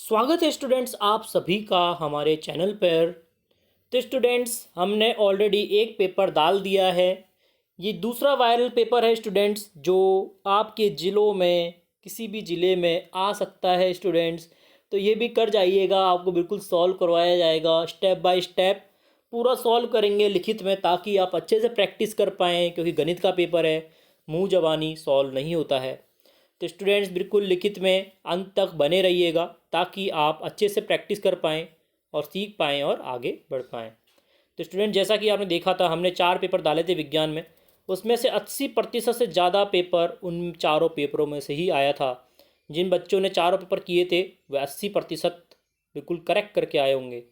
स्वागत है स्टूडेंट्स आप सभी का हमारे चैनल पर। तो स्टूडेंट्स हमने ऑलरेडी एक पेपर डाल दिया है। ये दूसरा वायरल पेपर है स्टूडेंट्स, जो आपके ज़िलों में किसी भी ज़िले में आ सकता है स्टूडेंट्स। तो ये भी कर जाइएगा, आपको बिल्कुल सॉल्व करवाया जाएगा स्टेप बाय स्टेप। पूरा सॉल्व करेंगे लिखित में, ताकि आप अच्छे से प्रैक्टिस कर पाएँ, क्योंकि गणित का पेपर है, मुँह ज़बानी सॉल्व नहीं होता है। तो स्टूडेंट्स बिल्कुल लिखित में अंत तक बने रहिएगा, ताकि आप अच्छे से प्रैक्टिस कर पाएँ और सीख पाएँ और आगे बढ़ पाएँ। तो स्टूडेंट, जैसा कि आपने देखा था, हमने 4 पेपर डाले थे विज्ञान में। उसमें से 80% से ज़्यादा पेपर उन चारों पेपरों में से ही आया था। जिन बच्चों ने चारों पेपर किए थे वह 80% बिल्कुल करेक्ट करके आए होंगे।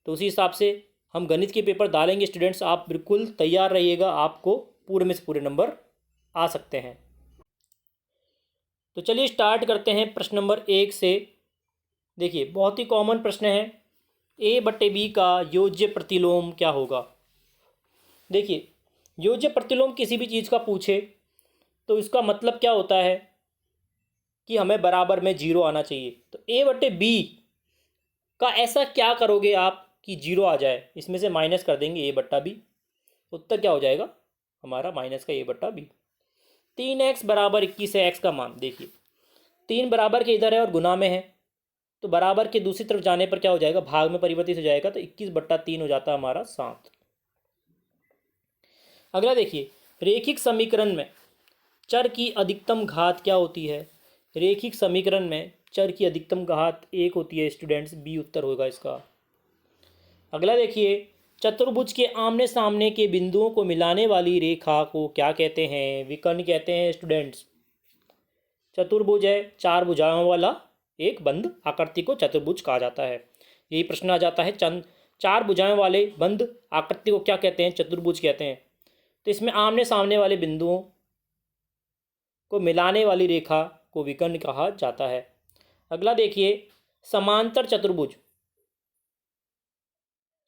तो उसी हिसाब से हम गणित के पेपर डालेंगे स्टूडेंट्स, आप बिल्कुल तैयार रहिएगा, आपको पूरे में से पूरे नंबर आ सकते हैं। तो चलिए स्टार्ट करते हैं प्रश्न नंबर 1 से। देखिए, बहुत ही कॉमन प्रश्न है, A/B का योज्य प्रतिलोम क्या होगा। देखिए, योज्य प्रतिलोम किसी भी चीज़ का पूछे तो इसका मतलब क्या होता है कि हमें बराबर में 0 आना चाहिए। तो A/B का ऐसा क्या करोगे आप कि 0 आ जाए। इसमें से माइनस कर देंगे A/B, उत्तर क्या हो जाएगा हमारा माइनस का A/B। 3x बराबर 21 है। x का मान देखिए, 3 बराबर के इधर है और गुना में है, तो बराबर के दूसरी तरफ जाने पर क्या हो जाएगा, भाग में परिवर्तित हो जाएगा। तो 21/3 हो जाता है हमारा 7। अगला देखिए, रेखिक समीकरण में चर की अधिकतम घात क्या होती है। रेखिक समीकरण में चर की अधिकतम घात 1 होती है स्टूडेंट्स, बी उत्तर होगा इसका। अगला देखिए, चतुर्भुज के आमने सामने के बिंदुओं को मिलाने वाली रेखा को क्या कहते हैं। विकर्ण कहते हैं स्टूडेंट्स। चतुर्भुज है, 4 भुजाओं वाला एक बंद आकृति को चतुर्भुज कहा जाता है। यही प्रश्न आ जाता है, चंद 4 भुजाओं वाले बंद आकृति को क्या कहते हैं, चतुर्भुज कहते हैं। तो इसमें आमने सामने वाले बिंदुओं को मिलाने वाली रेखा को विकर्ण कहा जाता है। अगला देखिए, समांतर चतुर्भुज।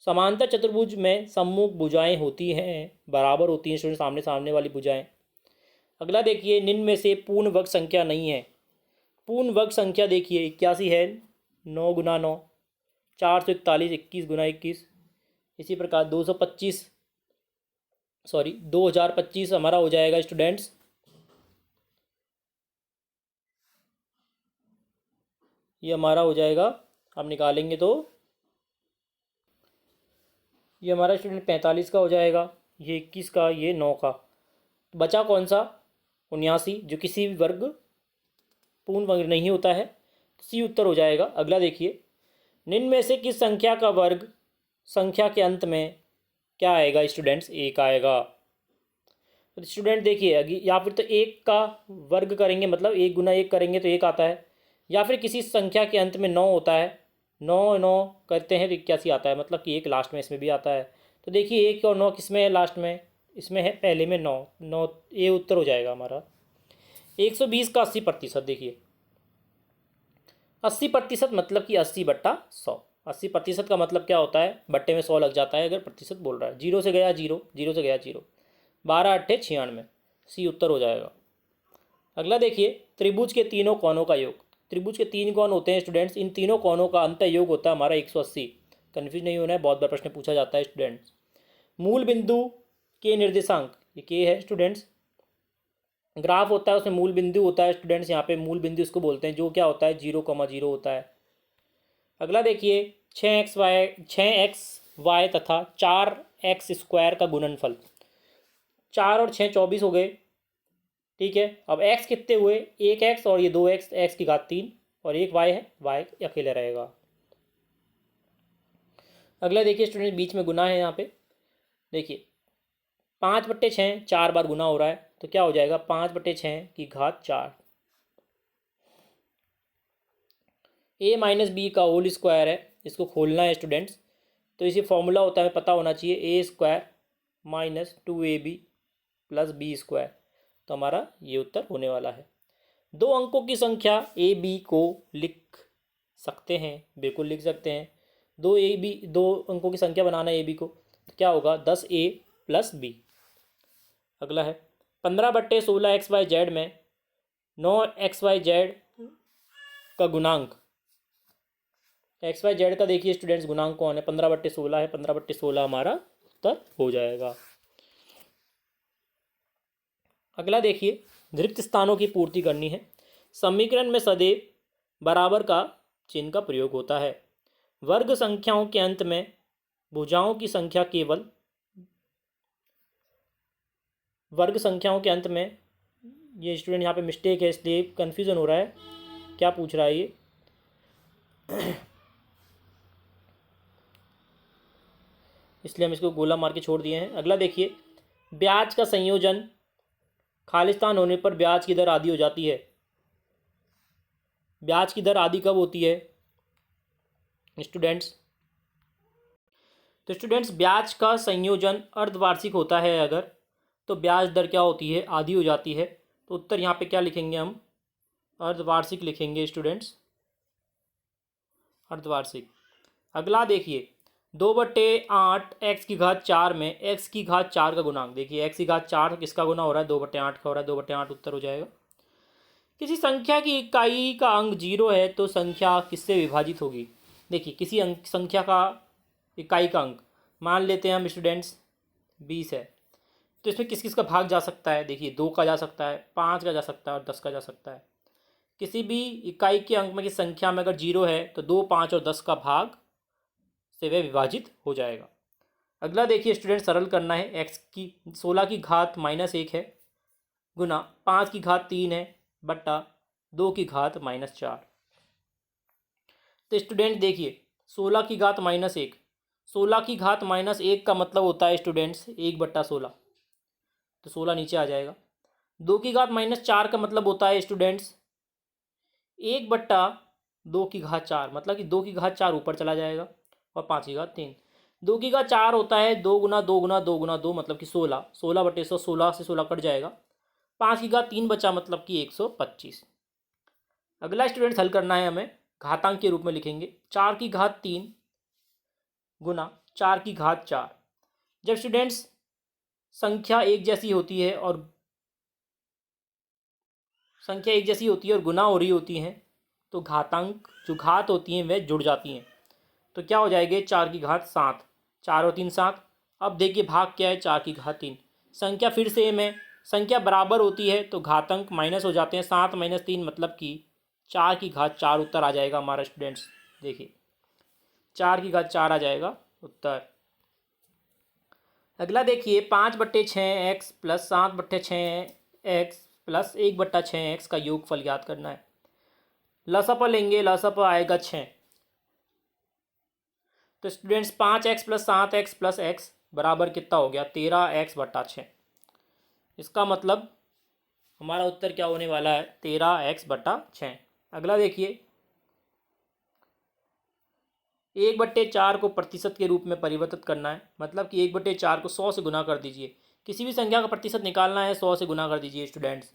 समांतर चतुर्भुज में सम्मुख भुजाएं होती हैं, बराबर होती हैं स्टूडेंट, सामने सामने वाली भुजाएं। अगला देखिए, निम्न में से पूर्ण वर्ग संख्या नहीं है। पूर्ण वर्ग संख्या देखिए 81 है, 9 गुना 9, 441, 21 गुना 21। इसी प्रकार 2025 हमारा हो जाएगा स्टूडेंट्स, ये हमारा हो जाएगा, हम निकालेंगे तो ये हमारा स्टूडेंट 45 का हो जाएगा, ये 21 का, ये 9 का। बचा कौन सा, 79, जो किसी भी वर्ग पूर्ण वर्ग नहीं होता है। सी उत्तर हो जाएगा। अगला देखिए, निम्न में से किस संख्या का वर्ग संख्या के अंत में क्या आएगा स्टूडेंट्स, 1 आएगा। तो स्टूडेंट देखिए, या फिर तो 1 का वर्ग करेंगे, मतलब 1 गुना 1 करेंगे तो 1 आता है, या फिर किसी संख्या के अंत में 9 होता है, 9 9 करते हैं तो 81 आता है, मतलब कि 1 लास्ट में इसमें भी आता है। तो देखिए 1 और 9 किस में है, लास्ट में, इसमें है पहले में 9 9, ये उत्तर हो जाएगा हमारा। 120 का 80%। देखिए 80% मतलब कि 80/100। 80% का मतलब क्या होता है, बट्टे में 100 लग जाता है अगर प्रतिशत बोल रहा है। 0 से गया 0, 0 से गया 0, 12 8 96। सी उत्तर हो जाएगा। अगला देखिए, त्रिभुज के तीनों कोणों का योग। त्रिभुज के 3 कोण होते हैं स्टूडेंट्स, इन तीनों कोणों का अंत योग होता है हमारा 180। कन्फ्यूज नहीं होना है, बहुत बार प्रश्न पूछा जाता है स्टूडेंट्स। मूल बिंदु के निर्देशांक, ये के है स्टूडेंट्स। ग्राफ होता है, उसमें मूल बिंदु होता है स्टूडेंट्स, यहाँ पे मूल बिंदु इसको बोलते हैं, जो क्या होता है 0,0 होता है। अगला देखिए, 6x y तथा 4x² का गुणनफल। 4 और 6 24 हो गए, ठीक है। अब x कितने हुए, 1x और ये 2x, x की घात 3, और एक y है, y अकेले रहेगा। अगला देखिए स्टूडेंट, बीच में गुना है यहाँ पे। देखिए 5/6 4 बार गुना हो रहा है, तो क्या हो जाएगा 5/6 की घात 4। a - b का होल स्क्वायर है, इसको खोलना है स्टूडेंट्स। तो इसे फॉर्मूला होता है, पता होना चाहिए, a² - 2ab + b²। तो हमारा ये उत्तर होने वाला है। 2 अंकों की संख्या ab को लिख सकते हैं, बिल्कुल लिख सकते हैं। 2 अंकों की संख्या बनाना है ab को, तो क्या होगा 10a + b। अगला है 15/16 XYZ में 9 XYZ का गुणांक एक्स वाई जेड का देखिए स्टूडेंट्स गुणांक कौन है, 15/16 है, 15/16 हमारा उत्तर हो जाएगा। अगला देखिए, रिक्त स्थानों की पूर्ति करनी है। समीकरण में सदैव बराबर का चिन्ह का प्रयोग होता है। वर्ग संख्याओं के अंत में भुजाओं की संख्या केवल वर्ग संख्याओं के अंत में, ये स्टूडेंट यहाँ पे मिस्टेक है इसलिए कन्फ्यूज़न हो रहा है, क्या पूछ रहा है ये। इसलिए हम इसको गोला मार के छोड़ दिए हैं। अगला देखिए, ब्याज का संयोजन खालिस्तान होने पर ब्याज की दर आधी हो जाती है। ब्याज की दर आधी कब होती है स्टूडेंट्स? तो स्टूडेंट्स ब्याज का संयोजन अर्धवार्षिक होता है अगर, तो ब्याज दर क्या होती है, आधी हो जाती है। तो उत्तर यहाँ पे क्या लिखेंगे हम, अर्धवार्षिक लिखेंगे स्टूडेंट्स, अर्धवार्षिक। अगला देखिए, 2/8 एक्स की घात 4 में एक्स की घात 4 का गुणांक। देखिए एक्स की घात 4 किसका गुना हो रहा है, 2/8 का हो रहा है, 2/8 उत्तर हो जाएगा। किसी संख्या की इकाई का अंक 0 है तो संख्या किससे विभाजित होगी। देखिए किसी संख्या का इकाई का अंक मान लेते हैं हम स्टूडेंट्स 20 है, तो इसमें किस किस का भाग जा सकता है। देखिए 2 का जा सकता है, 5 का जा सकता है और 10 का जा सकता है। किसी भी इकाई के अंक में की संख्या में अगर 0 है तो 2, 5 और 10 का भाग से वह विभाजित हो जाएगा। अगला देखिए स्टूडेंट, सरल करना है। एक्स की 16 की घात -1 है गुना 5 की घात 3 है बट्टा 2 की घात -4। तो स्टूडेंट देखिए 16 की घात -1, 16 की घात -1 का मतलब होता है स्टूडेंट्स 1/16, तो 16 नीचे आ जाएगा। 2 की घात -4 का मतलब होता है स्टूडेंट्स 1/2 की घात 4, मतलब कि 2 की घात 4 ऊपर चला जाएगा और 5 की घात 3। 2 की घात 4 होता है 2 गुना 2 गुना 2 गुना 2 मतलब कि 16, 16/100, 16 से 16 कट जाएगा। 5 की घात 3 बचा मतलब कि 125। अगला स्टूडेंट्स हल करना है हमें, घातांक के रूप में लिखेंगे 4 की घात 3 गुना 4 की घात 4। जब स्टूडेंट्स संख्या एक जैसी होती है और गुना हो रही होती हैं तो घातांक जो घात होती हैं वह जुड़ जाती हैं। तो क्या हो जाएंगे, 4 की घात 7, 4 और 3 7। अब देखिए भाग क्या है, 4 की घात 3। संख्या फिर सेम है, संख्या बराबर होती है तो घातांक माइनस हो जाते हैं। 7 - 3 मतलब कि 4 की घात 4 उत्तर आ जाएगा हमारा स्टूडेंट्स। देखिए 4 की घात 4 आ जाएगा उत्तर। अगला देखिए, 5/6 x plus 7/6 x plus 1/6 x का योगफल ज्ञात करना है। लसापा लेंगे, लसापा आएगा 6। तो students 5x plus 7x plus x बराबर कितना हो गया, 13x/6। इसका मतलब हमारा उत्तर क्या होने वाला है, 13x/6। अगला देखिए, 1/4 को प्रतिशत के रूप में परिवर्तित करना है, मतलब कि 1/4 को 100 से गुना कर दीजिए। किसी भी संख्या का प्रतिशत निकालना है 100 से गुना कर दीजिए स्टूडेंट्स।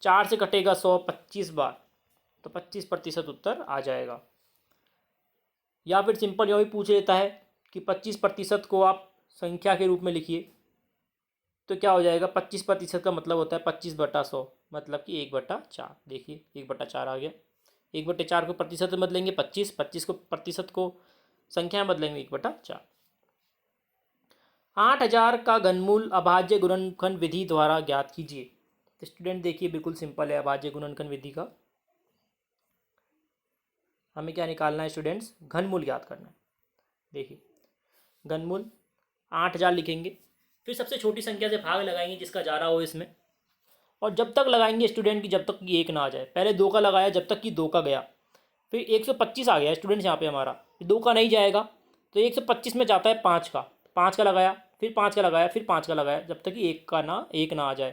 4 से कटेगा 100 25 बार, तो 25% उत्तर आ जाएगा। या फिर सिंपल यूँ भी पूछ लेता है कि 25% को आप संख्या के रूप में लिखिए, तो क्या हो जाएगा, 25% का मतलब होता है 25/100, मतलब कि 1/4। देखिए 1/4 आ गया। 1/4 को प्रतिशत में बदलेंगे 25, 25 को प्रतिशत को संख्या में बदलेंगे 1/4। 8000 का घनमूल अभाज्य गुणनखंड विधि द्वारा ज्ञात कीजिए। तो स्टूडेंट देखिए बिल्कुल सिंपल है, अभाज्य गुणनखंड विधि का हमें क्या निकालना है स्टूडेंट्स, घनमूल ज्ञात करना है। देखिए घनमूल 8000 लिखेंगे, फिर सबसे छोटी संख्या से भाग लगाएंगे जिसका जा रहा हो इसमें, और जब तक लगाएंगे स्टूडेंट की जब तक कि 1 ना आ जाए। पहले 2 का लगाया जब तक कि 2 का गया, फिर 125 आ गया स्टूडेंट्स यहाँ पे हमारा, 2 का नहीं जाएगा तो 125 में जाता है 5 का, 5 का लगाया, फिर 5 का लगाया, फिर 5 का लगाया, जब तक कि 1 ना आ जाए।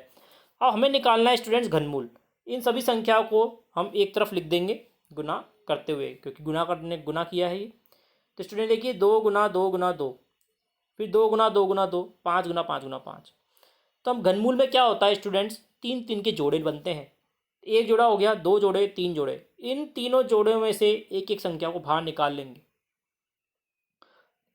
अब हमें निकालना है स्टूडेंट्स घनमूल। इन सभी संख्याओं को हम एक तरफ लिख देंगे गुना करते हुए, क्योंकि गुना किया है ये। तो स्टूडेंट देखिए 2 गुना 2 गुना 2, फिर 2 गुना 2 गुना 2, 5 गुना 5 गुना 5। तो हम घनमूल में क्या होता है स्टूडेंट्स, 3 3 के जोड़े बनते हैं। एक जोड़ा हो गया, 2 जोड़े, 3 जोड़े। इन तीनों जोड़ों में से एक एक संख्या को बाहर निकाल लेंगे।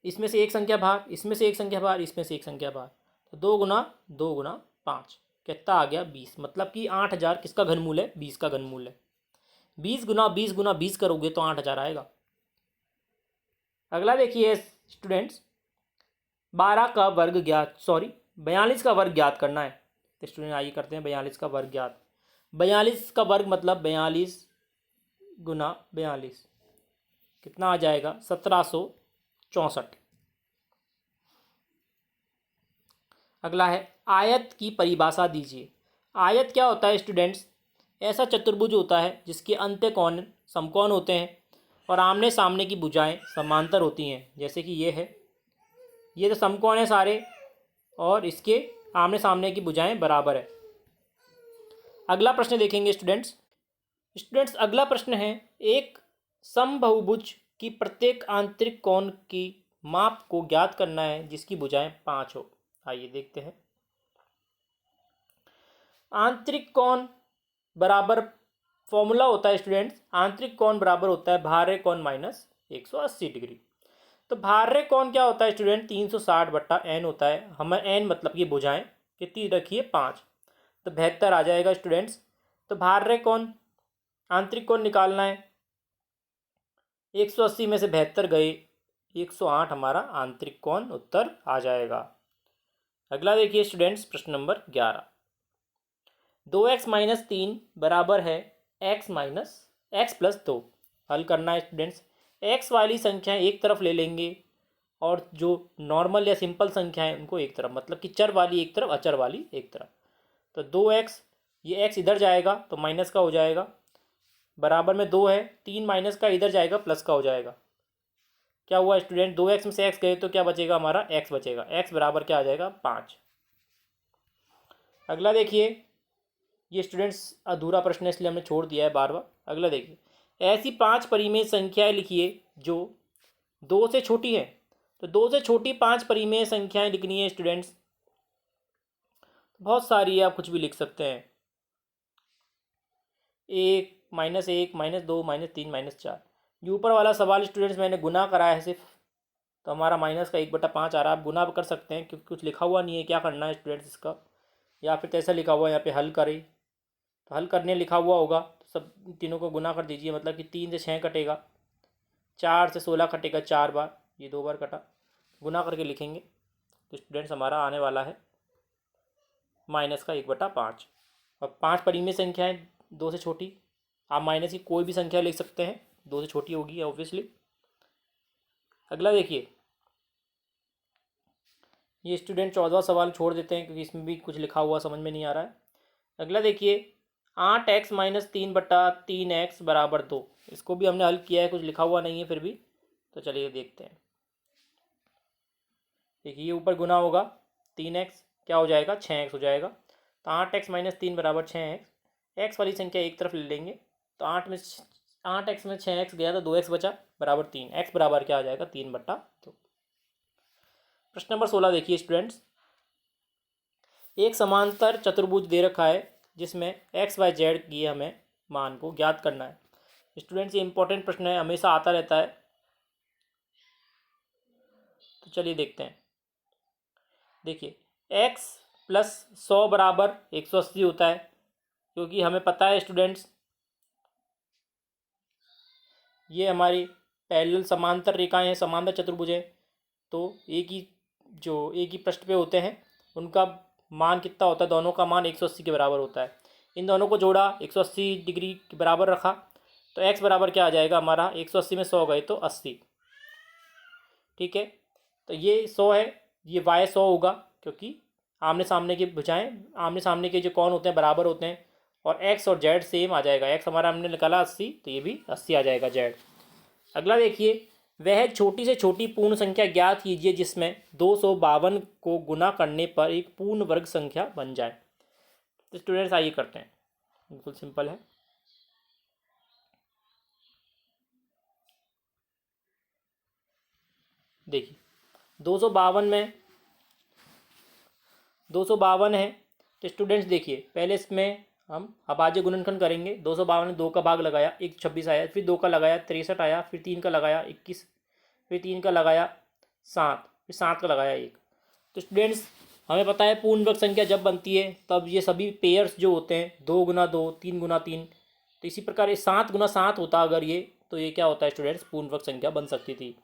इसमें से एक संख्या बाहर, इसमें से एक संख्या बाहर, इसमें से एक संख्या बाहर। तो 2 गुना 2 गुना 5 कितना आ गया, 20। मतलब कि 8000 किसका घनमूल है, 20 का घनमूल है। 20 गुना 20 गुना 20 करोगे तो 8000 आएगा। अगला देखिए स्टूडेंट्स, 42 का वर्ग ज्ञात करना है। तो स्टूडेंट आइए करते हैं 42 का वर्ग ज्ञात। 42 का वर्ग मतलब 42 गुना 42 कितना आ जाएगा 1764। अगला है आयत की परिभाषा दीजिए। आयत क्या होता है स्टूडेंट्स? ऐसा चतुर्भुज होता है जिसके अंत्य कोण समकोण होते हैं और आमने सामने की भुजाएं समांतर होती हैं। जैसे कि ये है, ये तो समकोण है सारे और इसके आमने सामने की भुजाएं बराबर है। अगला प्रश्न देखेंगे स्टूडेंट्स अगला प्रश्न है, एक समबहुभुज की प्रत्येक आंतरिक कोण की माप को ज्ञात करना है जिसकी भुजाएं 5 हो। आइए देखते हैं। आंतरिक कोण बराबर फॉर्मूला होता है स्टूडेंट्स, आंतरिक कोण बराबर होता है बाह्य कोण माइनस 180 डिग्री। तो बाह्य कोण क्या होता है स्टूडेंट? 360/n होता है। हमें n मतलब कि भुजाएं कितनी रखिए 5, तो 72 आ जाएगा स्टूडेंट्स। तो बाह्य कोण आंतरिक कोण निकालना है, 180 में से 72 गए, 108 हमारा आंतरिक कोण उत्तर आ जाएगा। अगला देखिए स्टूडेंट्स प्रश्न नंबर 11, 2x-3 बराबर है x प्लस 2। हल करना है स्टूडेंट्स। x वाली संख्याएं एक तरफ ले लेंगे और जो नॉर्मल या सिंपल संख्या है उनको एक तरफ, मतलब कि चर वाली एक तरफ, अचर वाली एक तरफ। तो 2x, ये x इधर जाएगा तो माइनस का हो जाएगा, बराबर में 2 है, 3 माइनस का इधर जाएगा प्लस का हो जाएगा। क्या हुआ स्टूडेंट? 2x में से x गए तो क्या बचेगा हमारा? x बचेगा। x बराबर क्या आ जाएगा? 5। अगला देखिए, ये स्टूडेंट्स अधूरा प्रश्न है इसलिए हमने छोड़ दिया है बार बार। अगला देखिए, ऐसी 5 परिमेय संख्याएं लिखिए जो 2 से छोटी हैं। तो 2 से छोटी 5 परिमेय संख्याएं लिखनी है स्टूडेंट्स। बहुत सारी है, आप कुछ भी लिख सकते हैं। 1, -1, -2, -3, -4। ये ऊपर वाला सवाल स्टूडेंट्स मैंने गुना कराया है सिर्फ, तो हमारा माइनस का 1/5 आ रहा है। आप गुना कर सकते हैं क्योंकि कुछ लिखा हुआ नहीं है क्या करना है स्टूडेंट्स इसका, या फिर कैसा लिखा हुआ है यहाँ पे हल करें, तो हल करने लिखा हुआ होगा तो सब तीनों को गुना कर दीजिए। मतलब कि 3 से 6 कटेगा, 4 से 16 कटेगा 4 बार, ये 2 बार कटा, गुना करके लिखेंगे तो स्टूडेंट्स हमारा आने वाला है माइनस का 1/5। और 5 परिमेय संख्या है 2 से छोटी, आप माइनस की कोई भी संख्या लिख सकते हैं, 2 से छोटी होगी ऑब्वियसली। अगला देखिए, ये स्टूडेंट 14वां सवाल छोड़ देते हैं क्योंकि इसमें भी कुछ लिखा हुआ समझ में नहीं आ रहा है। अगला देखिए, 8x-3/3x बराबर 2। इसको भी हमने हल किया है, कुछ लिखा हुआ नहीं है फिर भी, तो चलिए देखते हैं। देखिए ये ऊपर गुना होगा, 3x क्या हो जाएगा? 6x हो जाएगा। तो 8x-3 बराबर 6x। एक्स वाली संख्या एक तरफ ले लेंगे तो 8x में 6x गया तो 2x बचा, बराबर 3। x बराबर क्या आ जाएगा? 3/2। प्रश्न नंबर 16 देखिए स्टूडेंट्स, एक समांतर चतुर्भुज दे रखा है जिसमें XYZ की हमें मान को ज्ञात करना है। स्टूडेंट्स ये इंपॉर्टेंट प्रश्न है, हमेशा आता रहता है, तो चलिए देखते हैं। देखिए x प्लस 100 बराबर 180 होता है, क्योंकि हमें पता है स्टूडेंट्स ये हमारी पैरेलल समांतर रेखाएं हैं, समांतर चतुर्भुज है, तो एक ही पृष्ठ पे होते हैं, उनका मान कितना होता है? दोनों का मान 180 के बराबर होता है। इन दोनों को जोड़ा, 180 डिग्री के बराबर रखा, तो x बराबर क्या आ जाएगा हमारा? 180 में 100 गए तो 80। ठीक है, तो ये 100 है, ये y 100 होगा क्योंकि आमने सामने की भुजाएं, आमने सामने के जो कोण होते हैं बराबर होते हैं, और x और z सेम आ जाएगा। x हमारा हमने निकाला 80, तो ये भी 80 आ जाएगा z। अगला देखिए, वह छोटी से छोटी पूर्ण संख्या ज्ञात कीजिए जिसमें 252 को गुना करने पर एक पूर्ण वर्ग संख्या बन जाए। तो स्टूडेंट्स आइए करते हैं, बिल्कुल सिंपल है। देखिए 252 में 252 है, तो स्टूडेंट्स देखिए पहले इसमें हम अभाज्य गुणनखंड करेंगे। 252 में 2 का भाग लगाया, 126 आया, फिर 2 का लगाया 63 आया, फिर 3 का लगाया 21, फिर 3 का लगाया 7, फिर 7 का लगाया 1। तो स्टूडेंट्स हमें पता है पूर्ण वर्ग संख्या जब बनती है तब ये सभी पेयर्स जो होते हैं 2 गुना 2, 3 गुना 3, तो इसी प्रकार ये 7 गुना 7 होता अगर ये, तो ये क्या होता है स्टूडेंट्स? पूर्ण वर्ग संख्या बन सकती थी।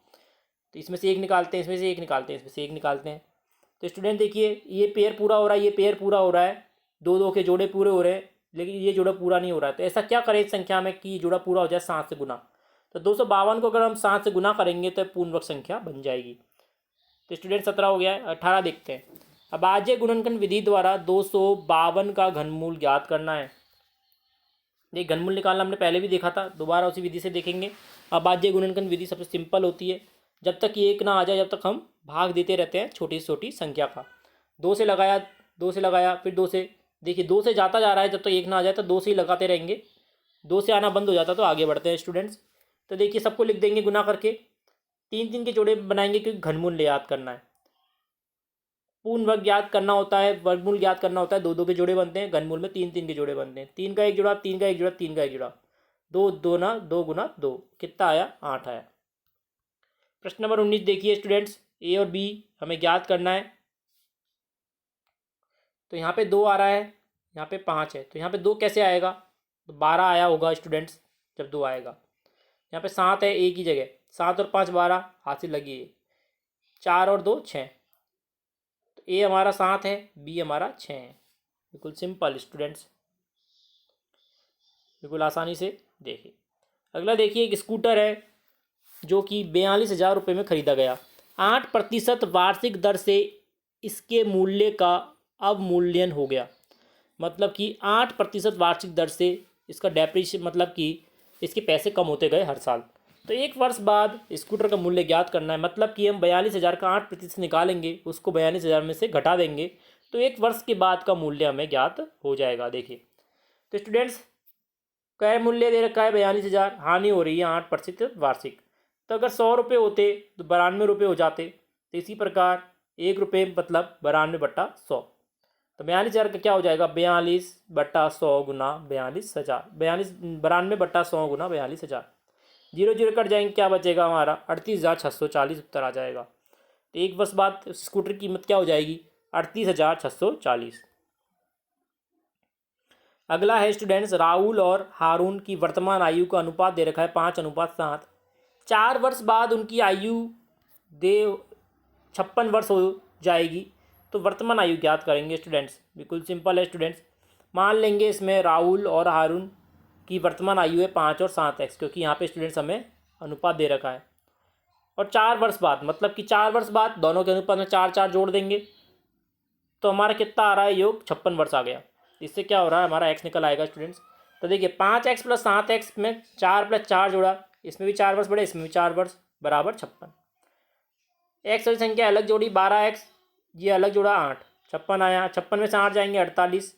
तो इसमें से एक निकालते हैं, इसमें से एक निकालते हैं, इसमें से एक निकालते हैं। तो स्टूडेंट देखिए ये पेयर पूरा हो रहा है, ये पेयर पूरा हो रहा है, दो दो के जोड़े पूरे हो रहे हैं, लेकिन ये जोड़ा पूरा नहीं हो रहा है। तो ऐसा क्या करें इस संख्या में कि ये जोड़ा पूरा हो जाए 7 से गुना। तो 252 को अगर हम 7 से गुना करेंगे तो पूर्ण वर्ग संख्या बन जाएगी। तो स्टूडेंट 17 हो गया है। 18 देखते हैं। अभाज्य गुणनखंड विधि द्वारा 252 का घनमूल ज्ञात करना है। ये घनमूल निकालना हमने पहले भी देखा था, दोबारा उसी विधि से देखेंगे। अभाज्य गुणनखंड विधि सबसे सिंपल होती है, जब तक ये एक ना आ जाए जब तक हम भाग देते रहते हैं छोटी से छोटी संख्या का। 2 से लगाया, 2 से लगाया, फिर 2 से, देखिए 2 से जाता जा रहा है, जब तक एक ना आ जाए तो 2 से ही लगाते रहेंगे। 2 से आना बंद हो जाता तो आगे बढ़ते हैं स्टूडेंट्स। तो देखिए सबको लिख देंगे गुना करके, 3 के जोड़े बनाएंगे क्योंकि घनमूल याद करना है। पूर्ण वर्ग ज्ञात करना होता है, वर्गमूल ज्ञात करना होता है, 2 के जोड़े बनते हैं। घनमूल में 3 के जोड़े बनते हैं। 3 का एक जोड़ा, 3 का एक जोड़ा, 3 का एक जोड़ा, 2 2 ना 2 गुना 2 कितना आया, 8 आया। प्रश्न नंबर 19 देखिए स्टूडेंट्स, ए और बी हमें ज्ञात करना है। तो यहाँ पे 2 आ रहा है, यहाँ पे 5 है, तो यहाँ पे 2 कैसे आएगा, तो 12 आया होगा स्टूडेंट्स जब 2 आएगा। यहाँ पे 7 है ए की जगह, 7 और 5 12, हासिल लगी है। 4 और 2 6, तो ए हमारा 7 है, बी हमारा 6 है। बिल्कुल सिंपल स्टूडेंट्स, बिल्कुल आसानी से देखिए। अगला देखिए, एक स्कूटर है जो कि 42,000 रुपये में ख़रीदा गया। 8% वार्षिक दर से इसके मूल्य का अवमूल्यन हो गया। मतलब कि 8% वार्षिक दर से इसका डेप्रिशिएशन, मतलब कि इसके पैसे कम होते गए हर साल। तो 1 वर्ष बाद स्कूटर का मूल्य ज्ञात करना है। मतलब कि हम 42,000 का 8% निकालेंगे, उसको 42,000 में से घटा देंगे, तो 1 वर्ष के बाद का मूल्य हमें ज्ञात हो जाएगा। देखिए तो स्टूडेंट्स, क्रय मूल्य दे रखा है 42,000, हानि हो रही है 8% वार्षिक। तो अगर 100 रुपये होते तो 92 रुपये हो जाते। तो इसी प्रकार 1 रुपये मतलब 92/100। तो 42,000 का क्या हो जाएगा, 42/100 गुना 42,000, 92/100 गुना 42,000। 0 0 कट जाएंगे, क्या बचेगा हमारा, 38,640 उत्तर आ जाएगा। तो 1 वर्ष बाद स्कूटर की कीमत क्या हो जाएगी, 38,640। अगला है स्टूडेंट्स, राहुल और हारून की वर्तमान आयु का अनुपात दे रखा है 5:7। 4 वर्ष बाद उनकी आयु दे 56 वर्ष हो जाएगी। तो वर्तमान आयु ज्ञात करेंगे स्टूडेंट्स। बिल्कुल सिंपल है स्टूडेंट्स। मान लेंगे इसमें राहुल और हारून की वर्तमान आयु है 5 और 7x, क्योंकि यहाँ पे स्टूडेंट्स हमें अनुपात दे रखा है। और 4 वर्ष बाद, मतलब कि 4 वर्ष बाद दोनों के अनुपात में 4 4 जोड़ देंगे, तो हमारा कितना आ रहा है, योग 56 वर्ष आ गया। इससे क्या हो रहा है, हमारा x निकल आएगा स्टूडेंट्स। तो देखिए 5x + 7x में 4 + 4 जोड़ा, इसमें भी 4 वर्ष बढ़े, इसमें भी 4 वर्ष, बराबर 56। एक्स वाली संख्या अलग जोड़ी 12x, ये अलग जोड़ा 8, 56 आया। 56 में से 8 जाएंगे 48।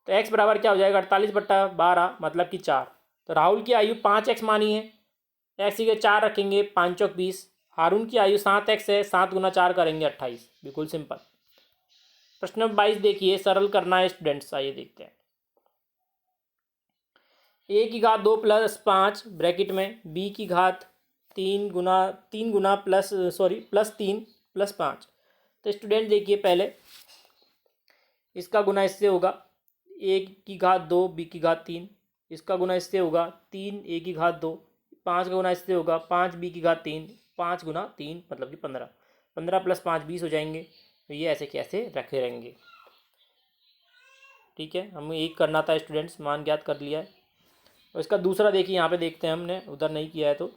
तो x बराबर क्या हो जाएगा, 48/12 मतलब कि 4। तो राहुल की आयु 5x मानी है, x की 4 रखेंगे, 5 चौक 20। हारून की आयु 7x है, 7 गुना 4 करेंगे 28। बिल्कुल सिंपल। प्रश्न नंबर 22 देखिए, सरल करना है स्टूडेंट्स, आइए देखते हैं। a की घात 2 + 5 ब्रैकेट में b की घात 3 गुना प्लस 3 + 5। तो स्टूडेंट देखिए, पहले इसका गुना इससे होगा, a की घात 2 b की घात 3, इसका गुना इससे होगा 3 a की घात 2, 5 का गुना इससे होगा 5 b की घात 3, 5 गुना 3 मतलब कि 15, 15 + 5 20 हो जाएंगे। तो ये ऐसे कैसे रखे रहेंगे। ठीक है, हमें एक करना था स्टूडेंट्स, मान ज्ञात कर लिया है। और इसका दूसरा देखिए, यहाँ पे देखते हैं, हमने उधर नहीं किया है। तो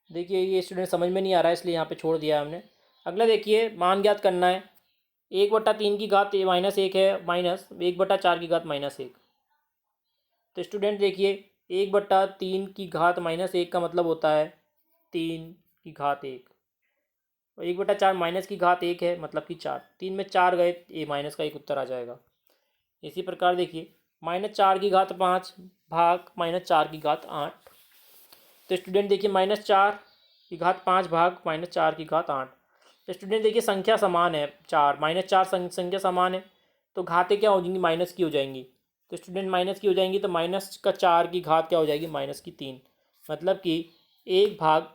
देखिए ये स्टूडेंट समझ में नहीं आ रहा है, इसलिए यहाँ पे छोड़ दिया है हमने। अगला देखिए, मान ज्ञात करना है। 1/3 की घात -1 है, माइनस 1/4 की घात -1। तो स्टूडेंट देखिए 1/3 की घात -1 का मतलब होता है 3 की घात 1, और 1/4 माइनस की घात 1 है, मतलब कि 4। 3 में 4 गए, ये माइनस का 1 उत्तर आ जाएगा। इसी प्रकार देखिए -4 की घात 5 भाग -4 की घात 8। तो स्टूडेंट देखिए -4 की घात 5 भाग -4 की घात 8। तो स्टूडेंट देखिए संख्या समान है, 4 -4 संख्या समान है, तो घातें क्या हो जाएंगी, माइनस की हो जाएंगी। तो स्टूडेंट माइनस की हो जाएंगी, तो -4 की घात क्या हो जाएगी, -3। मतलब कि 1 भाग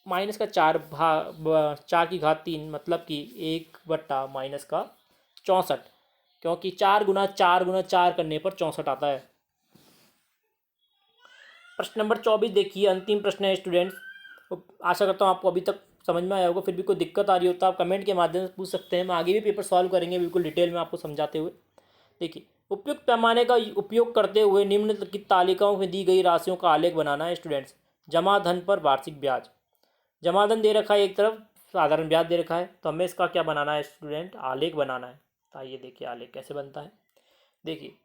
-4 भाग 4 की घात 3, मतलब कि 1/-64। क्योंकि 4 करने पर 64 आता है। प्रश्न नंबर 24 देखिए, अंतिम प्रश्न है स्टूडेंट्स। आशा करता हूँ आपको अभी तक समझ में आया होगा। फिर भी कोई दिक्कत आ रही हो तो आप कमेंट के माध्यम से पूछ सकते हैं, हम आगे भी पेपर सॉल्व करेंगे बिल्कुल डिटेल में आपको समझाते हुए। देखिए, उपयुक्त पैमाने का उपयोग करते हुए निम्नलिखित तालिकाओं में दी गई राशियों का आलेख बनाना है स्टूडेंट्स। जमा धन पर वार्षिक ब्याज, जमा धन दे रखा है एक तरफ, साधारण ब्याज दे रखा है, तो हमें इसका क्या बनाना है स्टूडेंट, आलेख बनाना है। तो आइए देखिए आलेख कैसे बनता है। देखिए,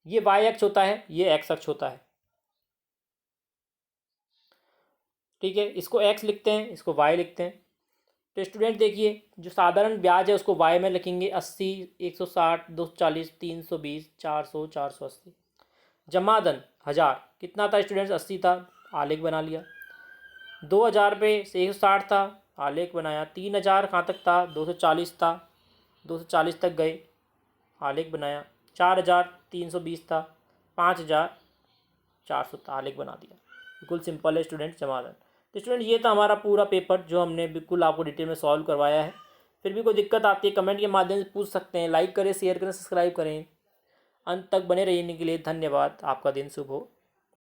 ये वाई अक्ष होता है, ये एक्स अक्ष होता है, ठीक है। इसको एक्स लिखते हैं, इसको वाई लिखते हैं। तो स्टूडेंट देखिए, जो साधारण ब्याज है उसको वाई में लिखेंगे 80, 160, 240, 320, 400, 480। जमा धन 1000 कितना था स्टूडेंट्स, 80 था, आलेख बना लिया। 2000 पे से 160 था, आलेख बनाया। 3000 कहाँ तक था, 240 था, 240 तक गए, आलेख बनाया। 4000 320 था, 5400 था, आलेख बना दिया। बिल्कुल सिंपल है स्टूडेंट जमा धन। तो स्टूडेंट ये था हमारा पूरा पेपर जो हमने बिल्कुल आपको डिटेल में सॉल्व करवाया है। फिर भी कोई दिक्कत आती है कमेंट के माध्यम से पूछ सकते हैं। लाइक करें, शेयर करें, सब्सक्राइब करें। अंत तक बने रहने के लिए धन्यवाद। आपका दिन शुभ हो।